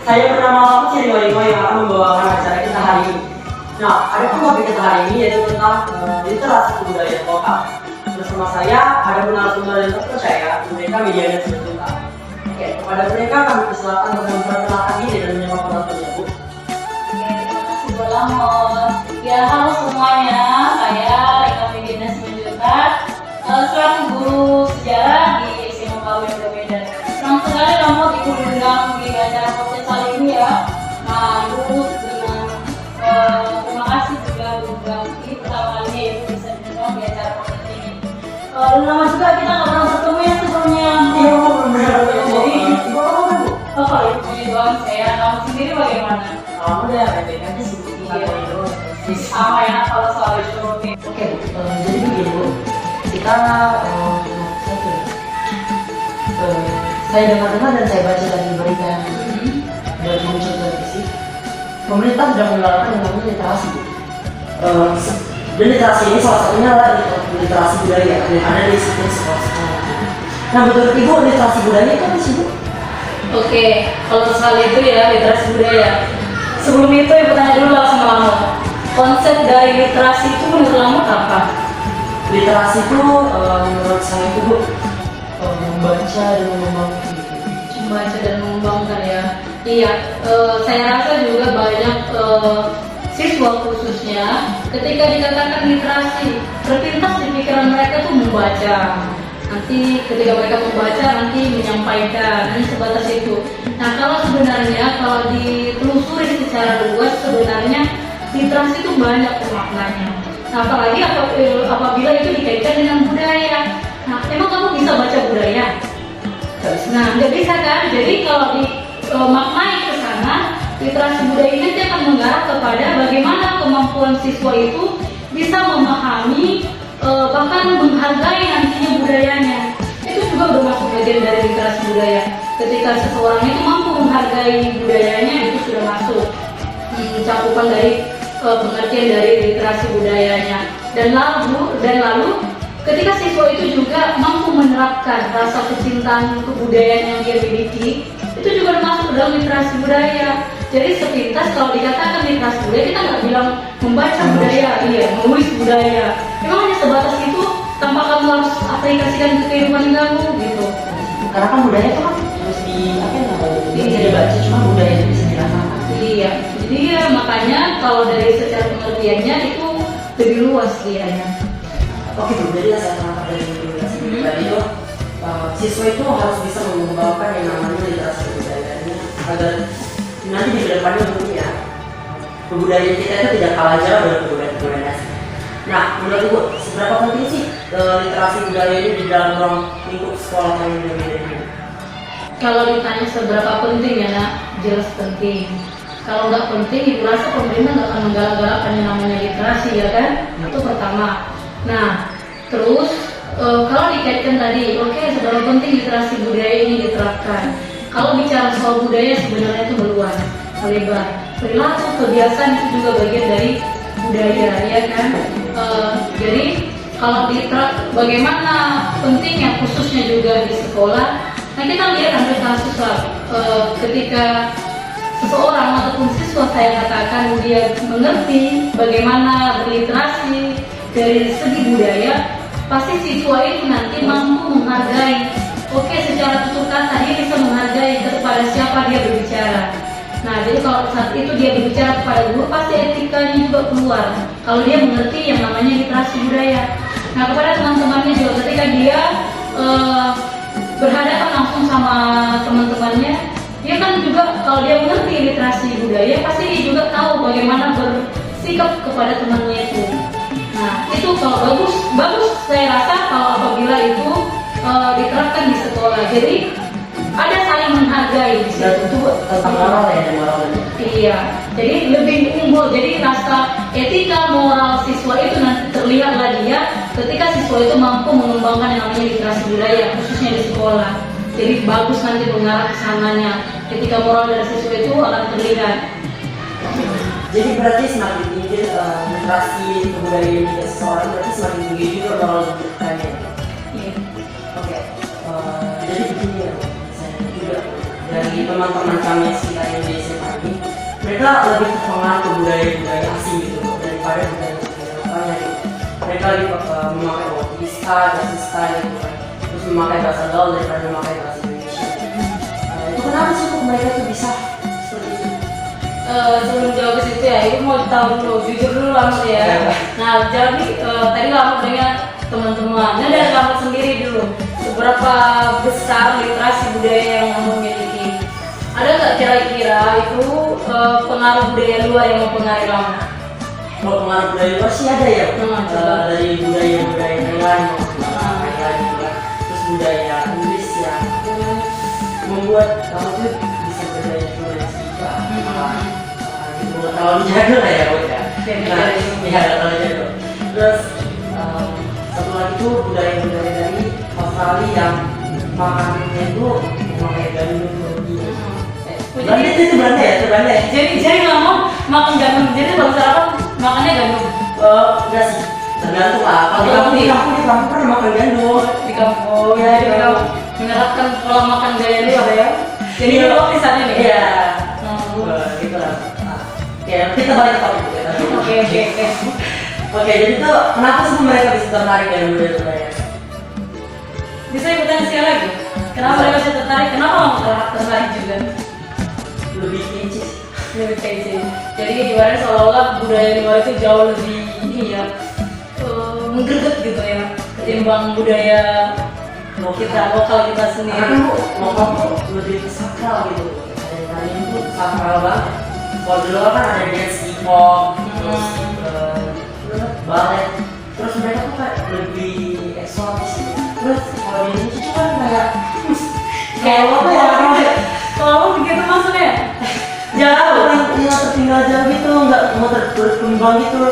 Saya bernama Putri Rimo yang akan membawakan acara kita hari ini. Nah, ada pun topik kita hari ini yaitu tentang literasi kebudayaan lokal. Bersama saya ada narasumber yang terpercaya, mereka Mediana Sinulinga. Oke, kepada mereka kami persilakan untuk memperkenalkan diri dan menjawab pertanyaan Bu. Oke, terima kasih Bu Lamon. Ya, halo semuanya. Saya Reka Mediana Sinulinga, selaku guru sejarah di SMA Palu yang berbeda. Senang sekali Lamon diundang di acara podcast kali ini ya. Nah, Ibu dengan terima kasih juga berbagi pertama kalinya Ibu bisa diundang di acara podcast ini. Lama juga kita nggak pernah bertemu ya sebelumnya. Iya, Bu, belum pernah bertemu. Jadi, Ibu apa kabar, Bu? kalau Ibu puji doang saya, kamu sendiri bagaimana? Kamu udah baik-baik aja sih, Bu. Sama ya kalau soal itu. Oke, Bu. Jadi begini, Bu. Kita saya dengar-dengar dan saya baca dan diberikan dari muncul televisi, pemerintah sudah menggalakkan yang namanya literasi, Bu. Dan literasi ini salah satunya adalah literasi budaya yang ada di setiap sekolah-sekolah. Nah, menurut Ibu literasi budaya itu apa sih, Bu? Oke, kalau soal itu ya literasi budaya. Sebelum itu Ibu tanya dulu langsung sama kamu. Konsep dari literasi itu menurut kamu apa? Literasi itu menurut saya itu, Bu, membaca dan mengembangkan. Membaca dan mengembangkan ya. Iya, saya rasa juga banyak siswa khususnya ketika dikatakan literasi terpintas di pikiran mereka tuh membaca. Nanti ketika mereka membaca nanti menyampaikan, hanya sebatas itu. Nah, kalau sebenarnya kalau ditelusuri secara luas sebenarnya literasi itu banyak maknanya. Nah, apalagi apabila itu dikaitkan dengan budaya. Nah, emang kamu bisa baca budaya? Nah, nggak bisa kan? Jadi kalau dimaknai ke sana, literasi budaya ini nanti akan mengarah kepada bagaimana kemampuan siswa itu bisa memahami bahkan menghargai nantinya budayanya. Itu juga bermasuk bagian dari literasi budaya. Ketika seseorang itu mampu menghargai budayanya, itu sudah masuk cakupan dari pengertian dari literasi budayanya. Dan lalu ketika siswa itu juga mampu menerapkan rasa kecintaan kebudayaan yang dia miliki, itu juga masuk dalam literasi budaya. Jadi sepintas kalau dikatakan literasi budaya, kita nggak bilang membaca budaya, iya, menulis budaya. Memang hanya sebatas itu tanpa kamu harus aplikasikan ke kehidupan kamu gitu. Karena kan budaya itu kan harus bisa dibaca, cuma budaya itu bisa dirasakan. Iya, jadi ya makanya kalau dari secara pengertiannya itu lebih luas dianya. Oke, Bu, jadi saya tangkap dari literasi budaya itu siswa itu harus bisa mengembangkan yang namanya literasi budayanya agar nanti di depannya mungkin ya kebudayaan kita itu tidak kalah jauh dengan kebudayaan asing. Nah, menurut Ibu, seberapa penting sih literasi budaya ini di dalam ruang lingkup sekolah yang berbeda ini? Kalau ditanya seberapa penting ya nak, jelas penting. Kalau nggak penting, Ibu rasa pemerintah nggak akan menggalak-galakkan yang namanya literasi ya kan? Itu pertama. Nah, terus kalau dikaitkan tadi, oke, seberapa penting literasi budaya ini diterapkan. Kalau bicara soal budaya sebenarnya itu melebar. Perilaku, kebiasaan itu juga bagian dari budaya, ya kan? Jadi kalau bagaimana pentingnya khususnya juga di sekolah. Nah, kita lihat ambil kasus ketika seseorang ataupun siswa saya katakan dia mengerti bagaimana berliterasi dari segi budaya, pasti siswa itu nanti mampu menghargai. Oke, secara tutur kata dia bisa menghargai kepada siapa dia berbicara. Nah, jadi kalau saat itu dia berbicara kepada guru, pasti etikanya juga keluar. Kalau dia mengerti yang namanya literasi budaya. Nah, kepada teman-temannya juga ketika dia berhadapan langsung sama teman-temannya, dia kan juga kalau dia mengerti literasi budaya, pasti dia juga tahu bagaimana bersikap kepada temannya itu. Nah, itu kalau bagus saya rasa kalau apabila itu diterapkan di sekolah. Jadi ada saling menghargai. Dan itu tentang moral ya, dan moral. Iya, jadi lebih unggul. Jadi rasa etika moral siswa itu nanti terlihatlah dia ketika siswa itu mampu mengembangkan yang namanya literasi budaya khususnya di sekolah. Jadi bagus nanti mengarah ke sananya. Etika moral dari siswa itu akan terlihat. Jadi berarti semakin tinggi literasi kebudayaan di seseorang, berarti semakin tinggi juga moral kita. Iya. Oke, jadi begini ya, saya juga dari teman-teman kami sekitar yang di SMA ini, mereka lebih terpengaruh ke budaya-budaya asing gitu daripada budaya-budaya lokalnya gitu. Mereka lebih memakai Wista, Gasista gitu kan, terus memakai bahasa gaul daripada memakai bahasa Indonesia. Itu kenapa sih kok mereka tuh bisa seperti itu? Sebelum jawab ke situ ya, itu mau tahu dulu, jujur dulu Lamut ya. Nah, jadi tadi Lamut dengan teman-temannya dan Lamut sendiri dulu, seberapa besar literasi budaya yang Lamut miliki? Ada nggak kira-kira itu pengaruh budaya luar yang mempengaruhi Lamut? Kalau pengaruh budaya luar sih ada ya, coba. dari budaya-budaya Thailand, Thailand juga, terus budaya Inggris yang membuat kamu tuh bisa berdaya juga. Kalau jadul lah ya, ya. Nah, ya kalau jadul. Terus satu lagi tuh budaya-budaya dari Australia yang makannya itu memakai gandum roti. Belanda itu Belanda ya, itu Belanda ya. Jadi ngomong makan gandum, jadi kalau sarapan makannya gandum. Enggak sih, tergantung lah. Kalau di kampung kan makan gandum. Di kampung ya, di kampung menerapkan pola makan gaya luar ya. Jadi dulu di sana nih. Iya. Gitu lah. Ya, kita balik ke topik ya. Oke. Oke, jadi tuh kenapa sih mereka bisa tertarik dengan budaya-budaya? Bisa ikutan siapa lagi? Kenapa mereka bisa tertarik? Kenapa kamu tertarik juga? Lebih kece. Lebih kece. Jadi ibaratnya seolah-olah budaya luar itu jauh lebih ini ya, menggreget gitu ya, ketimbang budaya lokal kita sendiri. Karena lokal tuh lebih sakral gitu. Yang itu sakral banget. Kalau dulu kan ada dance hip hop, terus ballet, terus mereka tuh kayak lebih eksotis gitu. Terus kalau di Indonesia kan kayak apa ya? Kalau begitu maksudnya? Jauh orang yang tertinggal jauh gitu, nggak mau berkembang gitu.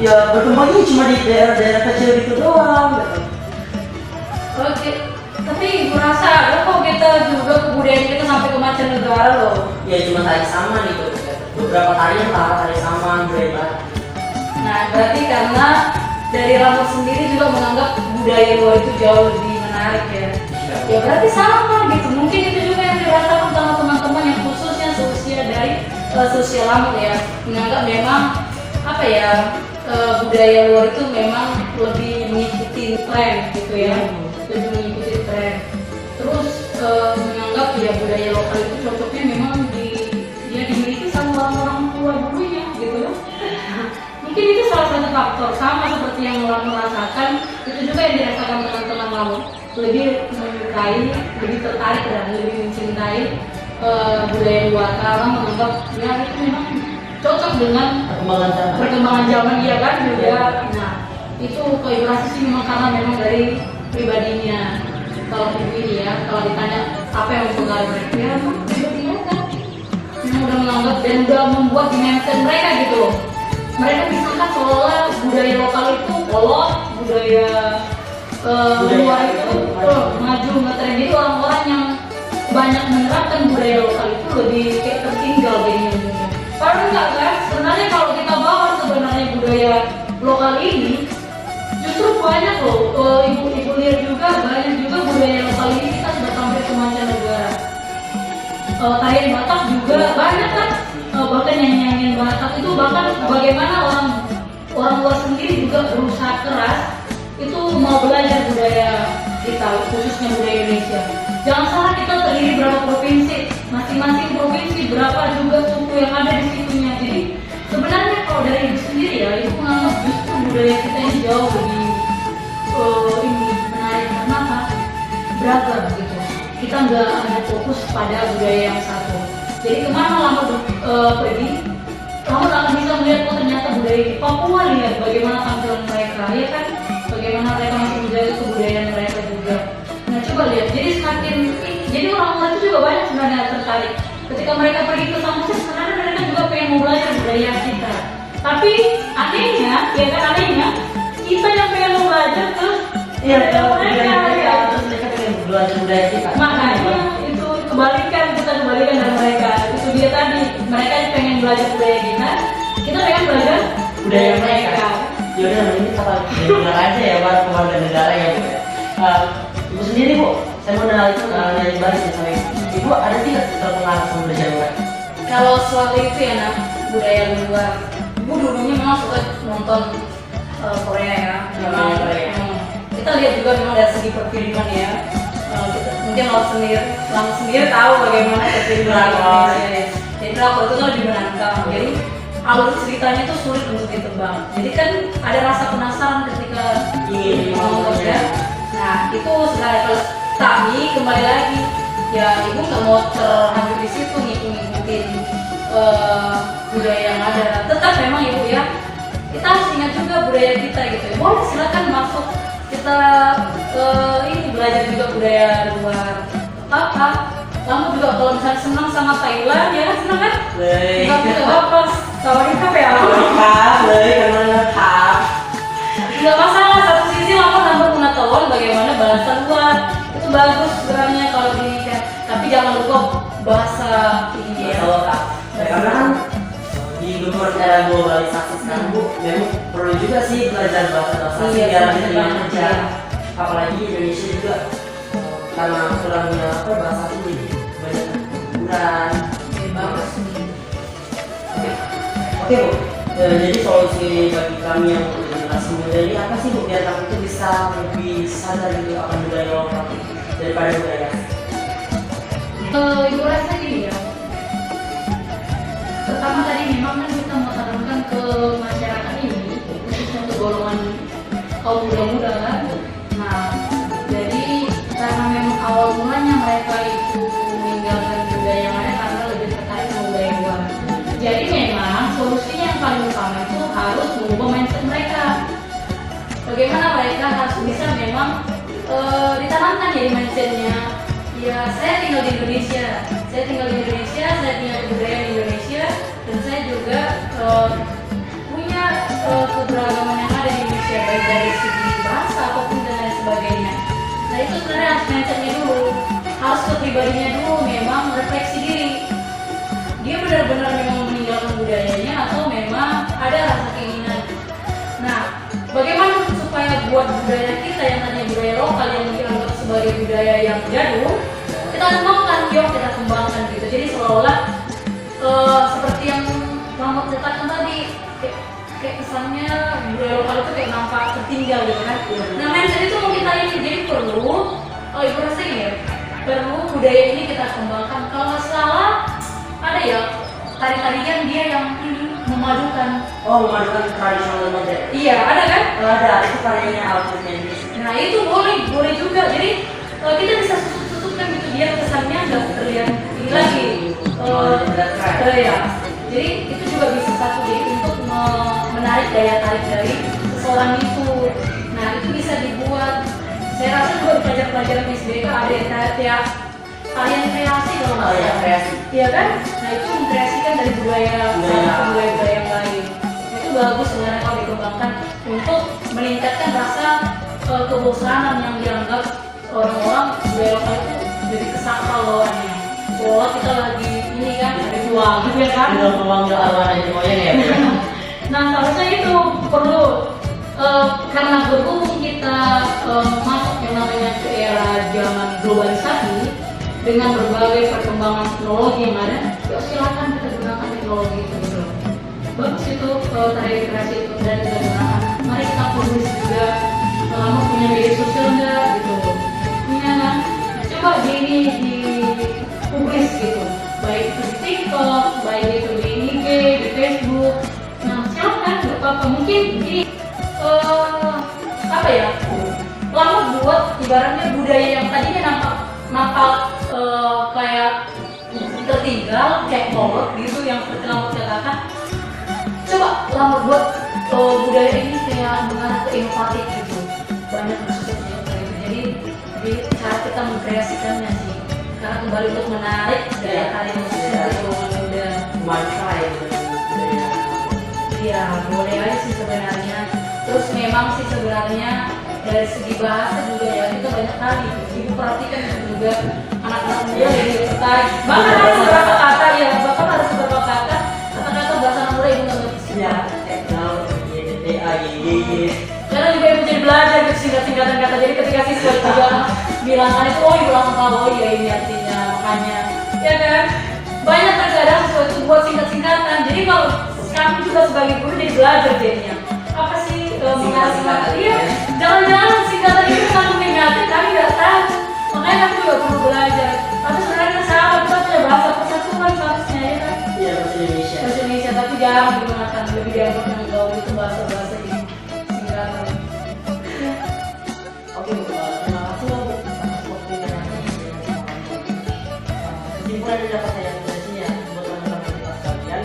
Ya berkembangnya cuma di daerah-daerah kecil gitu doang. Gitu. Oke, tapi gue rasa ada kok kita juga kebudayaan kita sampai ke mancanegara loh. Ya cuma tari sama gitu. Beberapa tarian tari sama budaya. Nah, berarti karena dari Lamut sendiri juga menganggap budaya luar itu jauh lebih menarik ya. Ya berarti sama gitu. Mungkin itu juga yang dirasakan sama teman-teman yang khususnya seusia dari sosial Lamut ya. Menganggap memang apa ya, budaya luar itu memang lebih mengikuti tren gitu ya. Lebih mengikuti tren. Terus menganggap ya budaya lokal itu cocoknya memang dimiliki sama orang-orang tua dulunya gitu ya. Mungkin itu salah satu faktor, sama seperti yang Lamut merasakan, itu juga yang dirasakan teman-teman Lamut. Lebih menyukai, lebih tertarik dan lebih mencintai budaya luar karena menganggap ya itu memang cocok dengan perkembangan zaman dia kan juga. Nah itu kolaborasi sih memang karena memang dari pribadinya. Kalau ini ya, kalau ditanya apa yang mempengaruhi mereka, ya memang pribadinya kan yang udah menganggap dan udah membuat dimensi mereka gitu loh. Mereka misalkan seolah budaya lokal itu kolot, budaya luar itu maju ngetren. Jadi orang-orang yang banyak menerapkan budaya lokal itu lebih kayak tertinggal jadinya. Padahal enggak kan? Sebenarnya kalau kita bawa sebenarnya budaya lokal ini justru banyak loh, ibu-ibu lihat juga banyak juga budaya lokal ini kita sudah sampai ke mancanegara. Tarian Batak juga banyak kan, bahkan nyanyian Batak itu bahkan bagaimana orang luar sendiri juga berusaha keras itu mau belajar budaya kita, khususnya budaya Indonesia. Jangan salah, kita terdiri berapa provinsi, masing-masing provinsi berapa juga suku yang ada di situnya. Jadi sebenarnya kalau dari ibu sendiri ya, ibu menganggap justru budaya kita ini jauh lebih ini menarik karena apa? Beragam gitu. Kita nggak hanya fokus pada budaya yang satu. Jadi kemana Lamut pergi, Lamut akan bisa melihat oh ternyata budaya di Papua, lihat bagaimana tampilan mereka, ya kan? Bagaimana mereka masih menjaga kebudayaan mereka juga. Nah coba lihat, jadi orang-orang itu juga banyak sebenarnya tertarik. Ketika mereka pergi ke Samosir, sebenarnya mereka juga pengen mau belajar budaya kita. Tapi anehnya, ya kan anehnya, kita yang pengen mau belajar ke mereka. Terus mereka pengen belajar budaya kita. Makanya itu kebalikan dari mereka. Itu dia tadi, mereka pengen belajar budaya kita pengen belajar budaya mereka. Ya udah, ini kata dengar aja ya buat warga negara ya Bu. Ibu sendiri Bu, saya mau nanya balik ya sama Ibu. ibu ada tidak terpengaruh sama budaya luar? Kalau soal itu ya nak, budaya luar, ibu dulunya memang suka nonton Korea ya. Memang Korea. Kita lihat juga memang dari segi perfilman ya. Mungkin Lama sendiri tahu bagaimana perfilman Indonesia ya. Jadi drakor itu kan lebih menantang. Jadi alur ceritanya itu sulit untuk ditebak. Jadi kan ada rasa penasaran ketika Ingin nonton menontonnya. ya. Nah itu sebenarnya tapi kembali lagi ya ibu nggak mau terhanyut di situ ngikutin budaya yang ada. Tetap memang ibu ya kita harus ingat juga budaya kita gitu ya. Boleh silakan masuk kita ini belajar juga budaya luar. Apa? Kamu juga kalau misalnya senang sama Thailand ya kan senang kan? เลย Nggak bisa apa sawarin apa ya? ครับเลยกำลังนะครับ Nggak masalah, satu sisi lama nambah pengetahuan bagaimana bahasa luar itu bagus sebenarnya kalau di tapi jangan lupa bahasa ini ya. Bahasa lokal. Ya, karena kan di dunia era globalisasi sekarang bu, memang perlu juga sih belajar bahasa Iya, biar bener diterima banget, kerja. iya. Apalagi Indonesia juga karena kurangnya bahasa itu jadi banyak penggunaan. Bagus nih. Oke bu, jadi solusi bagi kami yang generasi muda ini apa sih bu biar kami itu bisa lebih sadar gitu akan budaya lokal daripada budaya asing? Ibu rasa gini ya. Pertama tadi memang kan kita mau tanamkan ke masyarakat ini khususnya untuk golongan kaum muda-muda kan. Nah, jadi karena memang awal mulanya mereka itu meninggalkan budaya yang ada karena lebih tertarik sama budaya luar. Jadi memang solusinya yang paling utama itu harus mengubah mindset mereka. Bagaimana mereka harus bisa memang ditanamkan jadi mindsetnya. Ya, saya tinggal di Indonesia, saya tinggal budaya di Indonesia, dan saya juga punya keberagaman yang ada di Indonesia baik dari segi bahasa ataupun dan lain sebagainya. Nah itu sebenarnya harus mindsetnya dulu, harus ke pribadinya dulu, memang refleksi diri. Dia benar-benar memang meninggalkan budayanya atau memang ada rasa keinginan. Nah, bagaimana supaya buat budaya kita yang tadinya budaya lokal yang dianggap sebagai budaya yang jadul, kita kembangkan, yuk kita kembangkan gitu. Jadi seolah-olah seperti yang Mahmud ceritakan tadi, kayak kesannya budaya lokal itu kayak nampak tertinggal gitu kan. Nah mindset itu mau kita ini, jadi perlu, ibu rasa ini ya, perlu budaya ini kita kembangkan. Kalau nggak salah, ada ya tari-tarian dia yang ini memadukan. Oh, memadukan tradisional modern. Iya, ada kan? Ada, itu karyanya outfitnya ini. Nah itu boleh juga. Jadi kita bisa susut-susutkan gitu biar kesannya nggak terlihat ini lagi. Ya. Jadi itu juga bisa satu jadi untuk menarik daya tarik dari seseorang itu. Nah itu bisa dibuat. Saya rasa juga di pelajaran-pelajaran SBK ada yang kayak tarian kreasi kalau nggak salah. Kreasi. Iya kan? Nah itu mengkreasikan dari budaya yang lain. Itu bagus sebenarnya kalau dikembangkan untuk meningkatkan rasa kebosanan yang dianggap orang-orang budaya lokal itu jadi kesakral bawaannya. Seolah kita lagi ini kan ada uang, ya kan? Belum memanggil arwah dari moyang ya bu. Nah seharusnya itu perlu karena berhubung kita masuk yang namanya ke era zaman globalisasi dengan berbagai perkembangan teknologi yang ada, yuk silakan kita gunakan teknologi itu gitu. Bagus itu tarian kreasi itu dan kita gunakan. Mari kita publis juga. Selama punya media sosial enggak gitu, punya kan? Coba di publis gitu, baik itu di TikTok, baik itu di IG, di Facebook. Nah silakan, nggak apa-apa. Mungkin ini apa ya? Lama buat ibaratnya budaya yang tadinya nampak kayak tertinggal, kayak kolot gitu yang seperti lama katakan. Coba lama buat budaya ini kayak mengarah ke inovatif gitu. Banyak khususnya kayak gitu. Jadi cara kita mengkreasikannya sih karena kembali untuk menarik daya tarik khususnya dari golongan muda. Mantra ya. Iya boleh aja sih sebenarnya. Terus memang sih sebenarnya dari segi bahasa juga ya kita banyak kali ibu perhatikan juga anak-anak muda yang tertarik bahkan harus beberapa kata ya bahkan harus beberapa kata bahasa anak muda ibu nggak ngerti. Ya, Karena juga ibu jadi belajar gitu singkat-singkatan kata. Jadi ketika siswa itu bilang bilangan itu ibu langsung tahu oh iya ini artinya makanya ya kan banyak terkadang sesuatu buat singkat-singkatan. Jadi kalau kami juga sebagai guru jadi belajar jadinya apa sih mengarah iya jangan-jangan singkatan itu kan mengingatkan kami nggak tahu, makanya kami juga perlu belajar. Tapi sebenarnya sama kita punya bahasa persatuan seharusnya ya kan. Iya, bahasa Indonesia. Bahasa Indonesia tapi jarang digunakan, lebih dianggap yang gaul itu bahasa-bahasa ini singkatan. Oke Bu, terima kasih Bu atas waktunya nanti. Kesimpulan yang dapat saya ambil dari sini ya buat teman-teman kita sekalian,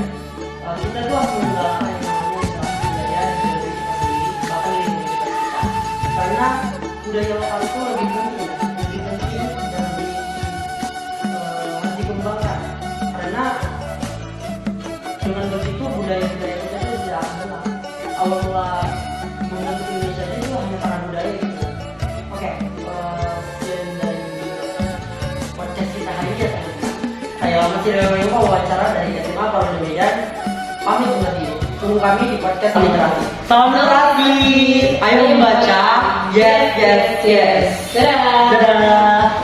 kita tuh harus menggunakan yang namanya literasi budaya di diri kita sendiri, bahkan di lingkungan kita. Karena budaya lokal itu lebih penting dan harus dikembangkan. Karena dengan begitu budaya-budaya kita itu tidak akan hilang. Awal mula membentuk Indonesia itu hanya karena budaya gitu. Oke, sekian dari podcast kita hari ini ya teman-teman. Saya masih Rewa wawancara dari SMA Palu Medan. Pamit undur diri. Tunggu kami di podcast literasi. Salam literasi. Ayo membaca. Yes, yes, yes. Dadah. Dadah.